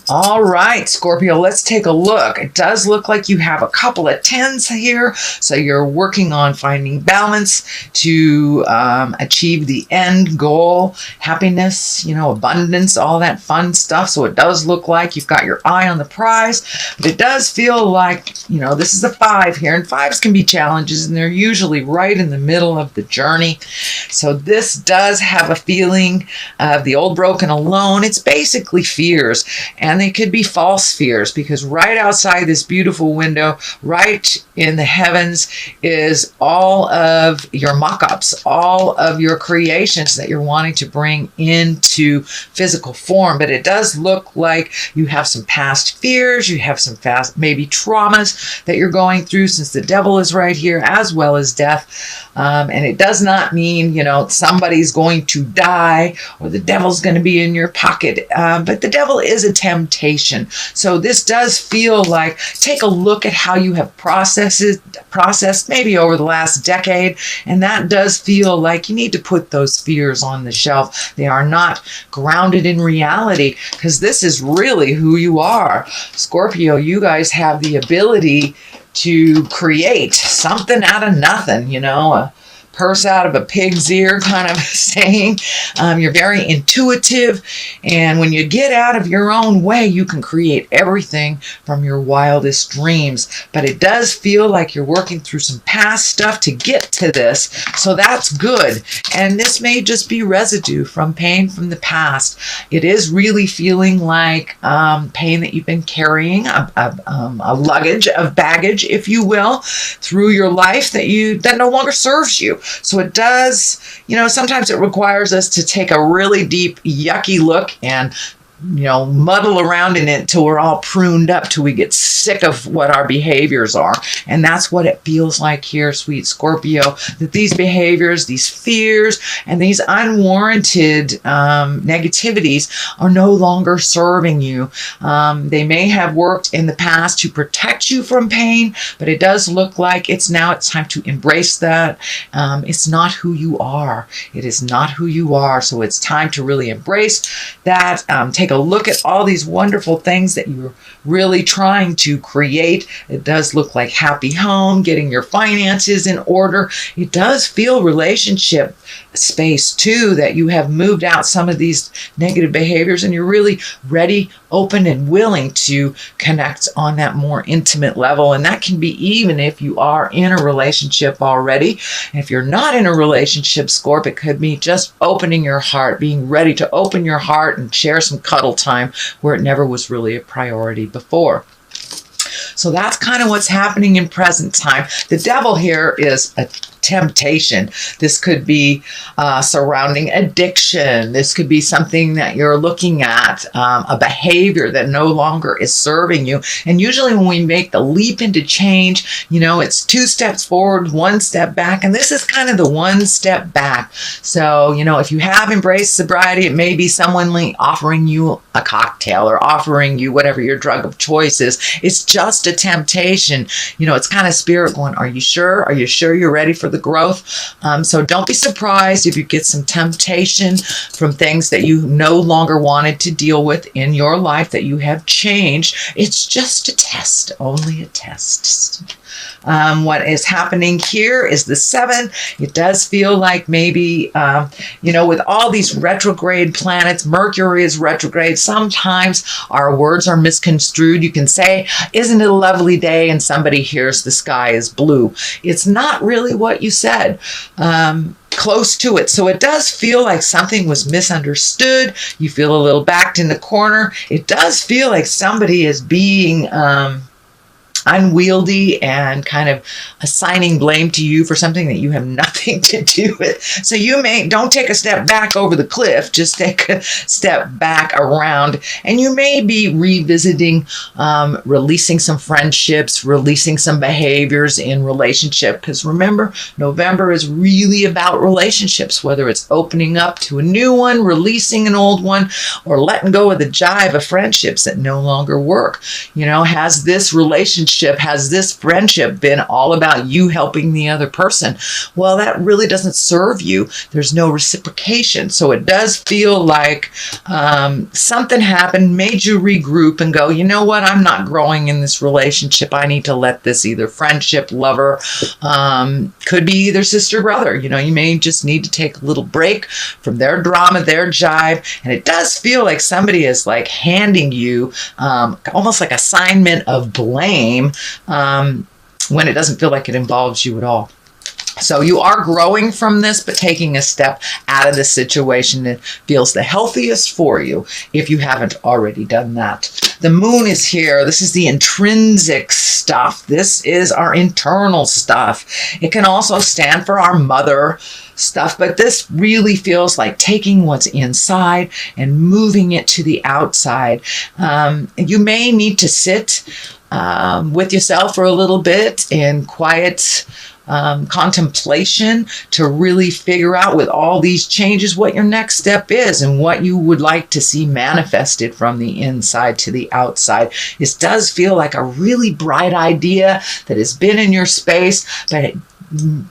All right, Scorpio, let's take a look. It does look like you have a couple of 10s here. So you're working on finding balance to achieve the end goal, happiness, abundance, all that fun stuff. So it does look like you've got your eye on the prize, but it does feel like, this is a 5 here, and 5s can be challenges, and they're usually right in the middle of the journey. So this does have a feeling of the old, broken, alone. It's basically fears, and they could be false fears, because right outside this beautiful window, right in the heavens, is all of your mock-ups, all of your creations that you're wanting to bring into physical form. But it does look like you have some past fears, you have some past maybe traumas that you're going through, since the devil is right here, as well as death. And it does not mean, somebody's going to die or the devil's going to be in your pocket. But the devil is a temptation. So this does feel like, take a look at how you have processed maybe over the last decade. And that does feel like you need to put those fears on the shelf. They are not grounded in reality, because this is really who you are. Scorpio, you guys have the ability to create something out of nothing, a purse out of a pig's ear kind of saying. You're very intuitive, and when you get out of your own way, you can create everything from your wildest dreams. But it does feel like you're working through some past stuff to get to this, so that's good. And this may just be residue from pain from the past. It is really feeling like pain that you've been carrying, a luggage of baggage, if you will, through your life that no longer serves you. So it does, sometimes it requires us to take a really deep, yucky look and muddle around in it till we're all pruned up, till we get sick of what our behaviors are. And that's what it feels like here, sweet Scorpio, that these behaviors, these fears, and these unwarranted negativities are no longer serving you. They may have worked in the past to protect you from pain, but it does look like it's time to embrace that. It's not who you are. It is not who you are. So it's time to really embrace that. Take a look at all these wonderful things that you're really trying to create. It does look like happy home, getting your finances in order. It does feel relationship space too, that you have moved out some of these negative behaviors, and you're really ready, open, and willing to connect on that more intimate level. And that can be even if you are in a relationship already. And if you're not in a relationship, Scorp, it could be just opening your heart, being ready to open your heart and share some cuddle time where it never was really a priority before. So that's kind of what's happening in present time. The devil here is a temptation. This could be surrounding addiction. This could be something that you're looking at, a behavior that no longer is serving you. And usually when we make the leap into change, it's 2 steps forward, 1 step back. And this is kind of the 1 step back. So, if you have embraced sobriety, it may be someone offering you a cocktail or offering you whatever your drug of choice is. It's just a temptation. It's kind of spirit going, are you sure? Are you sure you're ready for the growth? So don't be surprised if you get some temptation from things that you no longer wanted to deal with in your life, that you have changed. It's just a test, only a test. What is happening here is the 7. It does feel like maybe, with all these retrograde planets, Mercury is retrograde. Sometimes our words are misconstrued. You can say, isn't it a lovely day? And somebody hears the sky is blue. It's not really what you said. Close to it. So it does feel like something was misunderstood. You feel a little backed in the corner. It does feel like somebody is being unwieldy and kind of assigning blame to you for something that you have nothing to do with. So don't take a step back over the cliff, just take a step back around, and you may be revisiting, releasing some friendships, releasing some behaviors in relationship. Because remember, November is really about relationships, whether it's opening up to a new one, releasing an old one, or letting go of the jive of friendships that no longer work. Has this relationship friendship, has this friendship been all about you helping the other person? Well, that really doesn't serve you. There's no reciprocation. So it does feel like something happened, made you regroup and go, you know what, I'm not growing in this relationship. I need to let this, either friendship, lover, could be either sister, brother. You know, you may just need to take a little break from their drama, their jive. And it does feel like somebody is like handing you almost like assignment of blame when it doesn't feel like it involves you at all. So you are growing from this, but taking a step out of the situation that feels the healthiest for you if you haven't already done that. The moon is here. This is the intrinsic stuff. This is our internal stuff. It can also stand for our mother stuff, but this really feels like taking what's inside and moving it to the outside. You may need to sit with yourself for a little bit in quiet contemplation to really figure out, with all these changes, what your next step is and what you would like to see manifested from the inside to the outside. This does feel like a really bright idea that has been in your space, but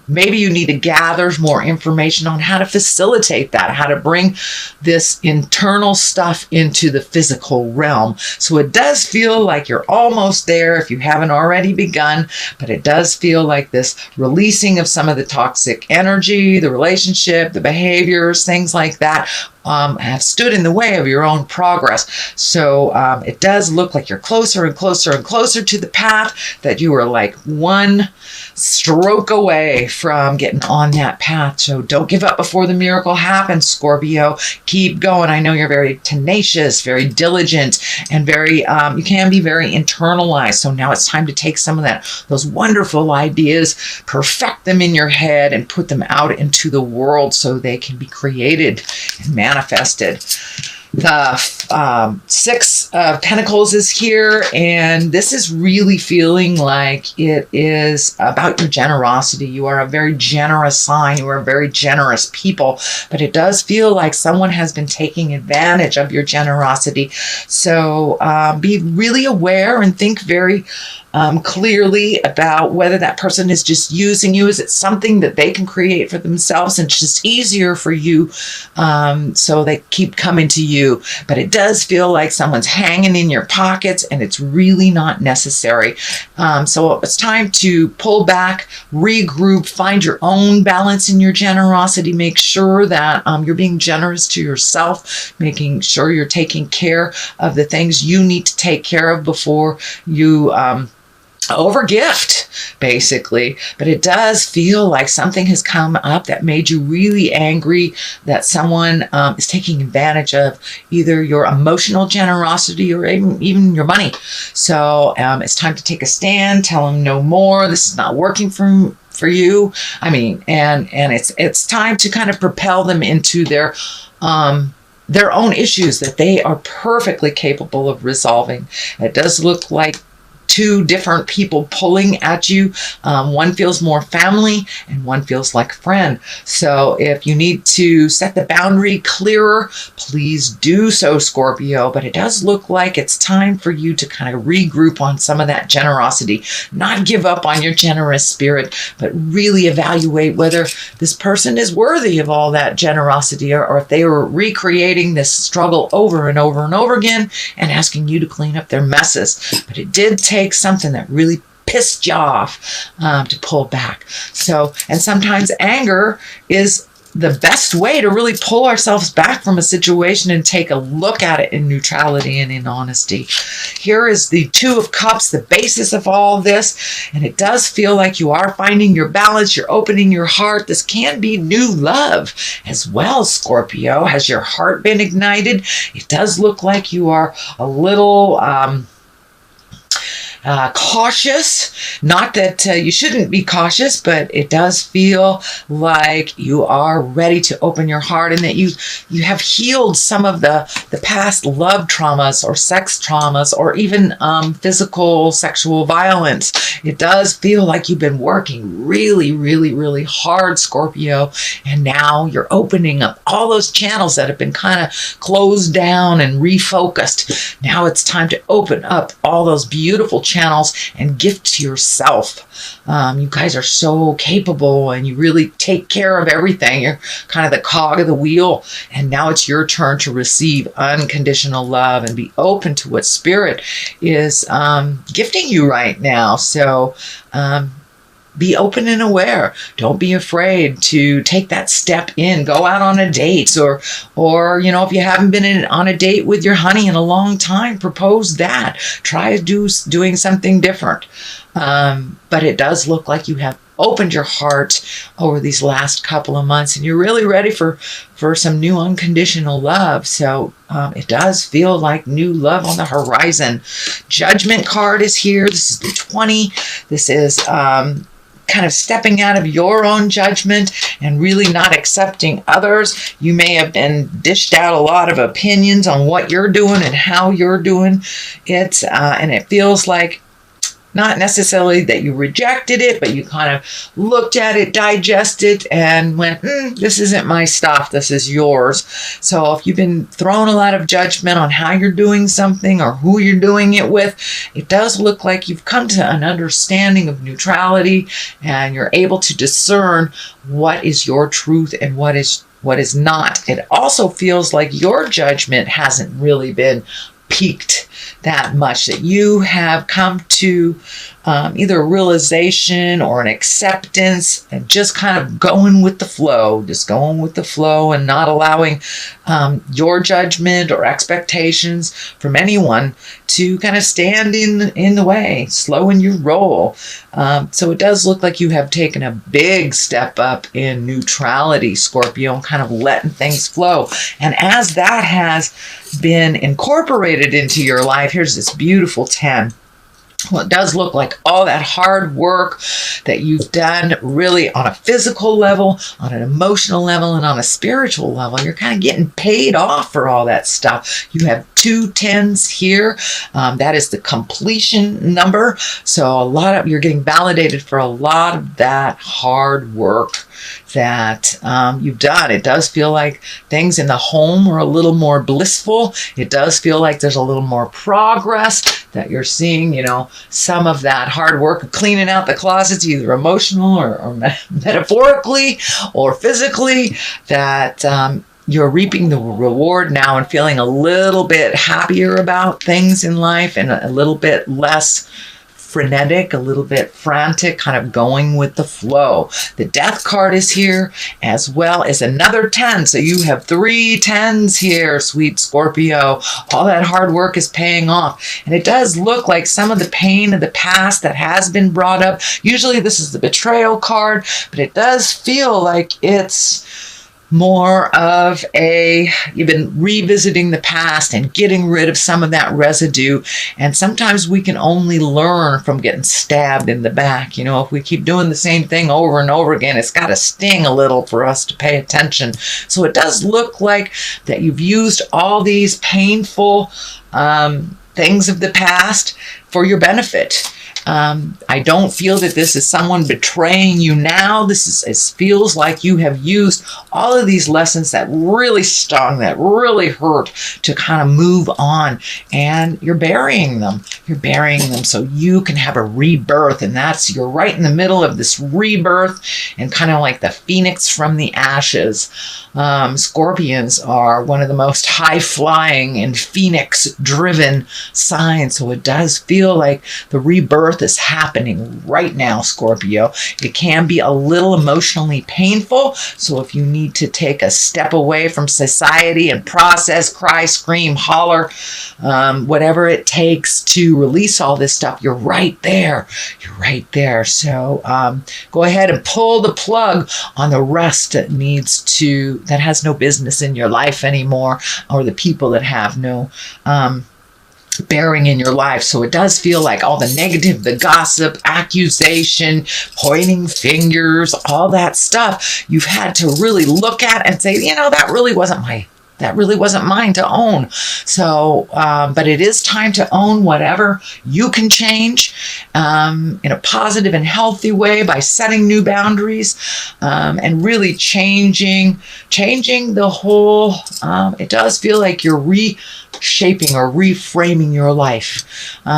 maybe you need to gather more information on how to facilitate that, how to bring this internal stuff into the physical realm. So it does feel like you're almost there if you haven't already begun, but it does feel like this releasing of some of the toxic energy, the relationship, the behaviors, things like that have stood in the way of your own progress. So it does look like you're closer and closer and closer to the path, that you are like one stroke away from getting on that path. So don't give up before the miracle happens, Scorpio. Keep going. I know you're very tenacious, very diligent, and very you can be very internalized. So now it's time to take some of those wonderful ideas, perfect them in your head, and put them out into the world so they can be created and manifested. The Six of Pentacles is here, and this is really feeling like it is about your generosity. You are a very generous sign. You are very generous people, but it does feel like someone has been taking advantage of your generosity. So be really aware and think very clearly about whether that person is just using you. Is it something that they can create for themselves and it's just easier for you, so they keep coming to you? But it does feel like someone's hanging in your pockets and it's really not necessary. So it's time to pull back, regroup, find your own balance in your generosity. Make sure that you're being generous to yourself, making sure you're taking care of the things you need to take care of before you overgift, basically. But it does feel like something has come up that made you really angry, that someone is taking advantage of either your emotional generosity or even your money. So it's time to take a stand, tell them no more. This is not working for you. I mean, and it's time to kind of propel them into their own issues that they are perfectly capable of resolving. It does look like two different people pulling at you. One feels more family and one feels like friend. So if you need to set the boundary clearer, please do so, Scorpio. But it does look like it's time for you to kind of regroup on some of that generosity, not give up on your generous spirit, but really evaluate whether this person is worthy of all that generosity, or if they are recreating this struggle over and over and over again and asking you to clean up their messes. But it did take something that really pissed you off to pull back. So, and sometimes anger is the best way to really pull ourselves back from a situation and take a look at it in neutrality and in honesty. Here is the Two of Cups, the basis of all this, and it does feel like you are finding your balance. You're opening your heart. This can be new love as well, Scorpio. Has your heart been ignited? It does look like you are a little cautious Not that you shouldn't be cautious, but it does feel like you are ready to open your heart, and that you have healed some of the past love traumas or sex traumas, or even physical sexual violence. It does feel like you've been working really, really, really hard, Scorpio, and now you're opening up all those channels that have been kind of closed down and refocused. Now it's time to open up all those beautiful channels and gift to yourself. You guys are so capable, and you really take care of everything. You're kind of the cog of the wheel, and now it's your turn to receive unconditional love and be open to what Spirit is gifting you right now. So be open and aware. Don't be afraid to take that step in. Go out on a date, or if you haven't been on a date with your honey in a long time, propose that. Try doing something different. But it does look like you have opened your heart over these last couple of months, and you're really ready for some new unconditional love. So it does feel like new love on the horizon. Judgment card is here. This is the 20. This is kind of stepping out of your own judgment and really not accepting others. You may have been dished out a lot of opinions on what you're doing and how you're doing it, and it feels like not necessarily that you rejected it, but you kind of looked at it, digested, and went, this isn't my stuff, this is yours. So if you've been throwing a lot of judgment on how you're doing something or who you're doing it with, it does look like you've come to an understanding of neutrality, and you're able to discern what is your truth and what is not. It also feels like your judgment hasn't really been peaked that much, that you have come to either a realization or an acceptance, and just kind of going with the flow, and not allowing your judgment or expectations from anyone to kind of stand in the way, slowing your roll. So it does look like you have taken a big step up in neutrality, Scorpio, and kind of letting things flow. And as that has been incorporated into your life, here's this beautiful 10. Well, it does look like all that hard work that you've done, really on a physical level, on an emotional level, and on a spiritual level, you're kind of getting paid off for all that stuff. You have 2 10s here. That is the completion number. So you're getting validated for a lot of that hard work that you've done. It does feel like things in the home are a little more blissful. It does feel like there's a little more progress, that you're seeing, some of that hard work of cleaning out the closets, either emotional or metaphorically or physically, that you're reaping the reward now and feeling a little bit happier about things in life, and a little bit less frenetic, a little bit frantic, kind of going with the flow. The Death card is here, as well as another 10. So you have 3 10s here, sweet Scorpio. All that hard work is paying off. And it does look like some of the pain of the past that has been brought up. Usually this is the betrayal card, but it does feel like it's more of you've been revisiting the past and getting rid of some of that residue. And sometimes we can only learn from getting stabbed in the back. If we keep doing the same thing over and over again, it's got to sting a little for us to pay attention. So it does look like that you've used all these painful things of the past for your benefit. I don't feel that this is someone betraying you now. It feels like you have used all of these lessons that really stung, that really hurt, to kind of move on, and you're burying them. You're burying them so you can have a rebirth, and you're right in the middle of this rebirth, and kind of like the phoenix from the ashes. Scorpions are one of the most high-flying and phoenix-driven signs, so it does feel like the rebirth is happening right now, Scorpio. It can be a little emotionally painful, so if you need to take a step away from society and process, cry, scream, holler, whatever it takes to release all this stuff, you're right there. You're right there. So go ahead and pull the plug on the rest that has no business in your life anymore, or the people that have no bearing in your life. So it does feel like all the negative, the gossip, accusation, pointing fingers, all that stuff you've had to really look at and say, that really wasn't mine to own. So, but it is time to own whatever you can change in a positive and healthy way by setting new boundaries and really changing the whole. It does feel like you're reshaping or reframing your life.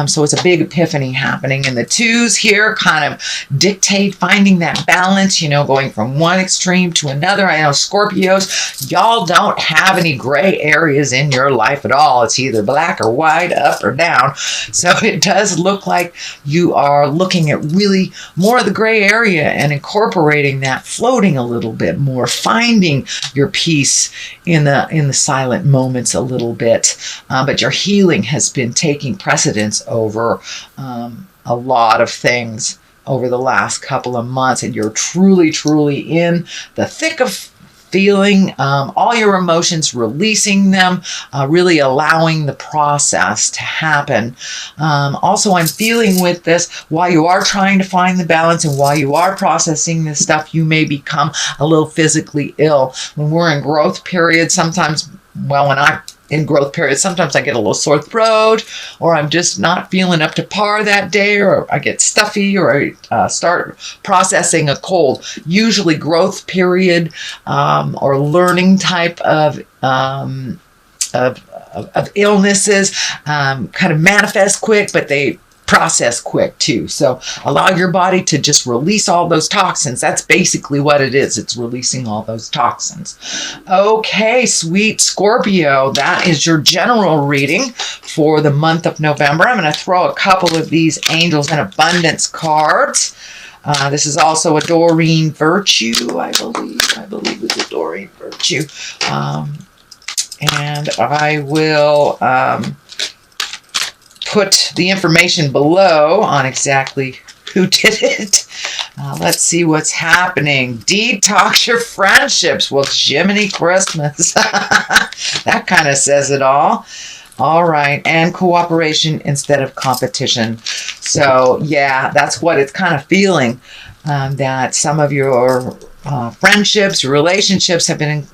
So it's a big epiphany happening. And the twos here kind of dictate finding that balance, going from one extreme to another. I know Scorpios, y'all don't have any gray areas in your life at all. It's either black or white, up or down. So it does look like you are looking at really more of the gray area and incorporating that, floating a little bit more, finding your peace in the silent moments a little bit. But your healing has been taking precedence over a lot of things over the last couple of months, and you're truly, truly in the thick of feeling all your emotions, releasing them, really allowing the process to happen. Also, I'm feeling with this, while you are trying to find the balance and while you are processing this stuff, you may become a little physically ill. When we're in growth period, sometimes, when I'm in growth period, sometimes I get a little sore throat, or I'm just not feeling up to par that day, or I get stuffy, or I start processing a cold. Usually growth period or learning type of illnesses kind of manifest quick, but they process quick too. So allow your body to just release all those toxins. That's basically what it is. It's releasing all those toxins. Okay, sweet Scorpio, that is your general reading for the month of November. I'm going to throw a couple of these Angels and Abundance cards. This is also a Doreen Virtue, I believe it's a Doreen Virtue. And I will put the information below on exactly who did it. Let's see what's happening. Detox your friendships. Well, Jiminy Christmas. That kind of says it all. All right. And cooperation instead of competition. So, yeah, that's what it's kind of feeling, that some of your friendships, relationships have been in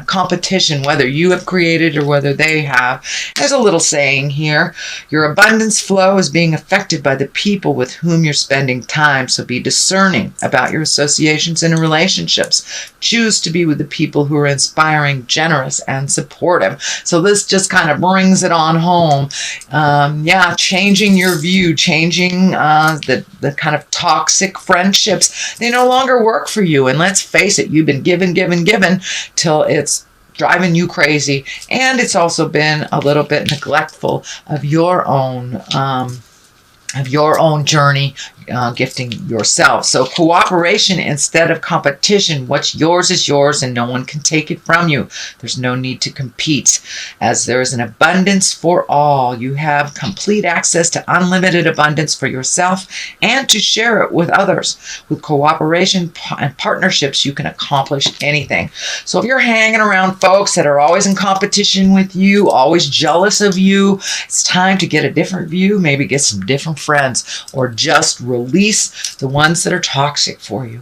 competition, whether you have created or whether they have. There's a little saying here: your abundance flow is being affected by the people with whom you're spending time, so be discerning about your associations and relationships. Choose to be with the people who are inspiring, generous, and supportive. So this just kind of brings it on home. Changing your view, changing the kind of toxic friendships. They no longer work for you, and let's face it, you've been given till it's driving you crazy, and it's also been a little bit neglectful of your own journey, gifting yourself. So cooperation instead of competition. What's yours is yours, and no one can take it from you. There's no need to compete, as there is an abundance for all. You have complete access to unlimited abundance for yourself and to share it with others. With cooperation and partnerships, you can accomplish anything. So if you're hanging around folks that are always in competition with you, always jealous of you, it's time to get a different view, maybe get some different friends, or just release the ones that are toxic for you.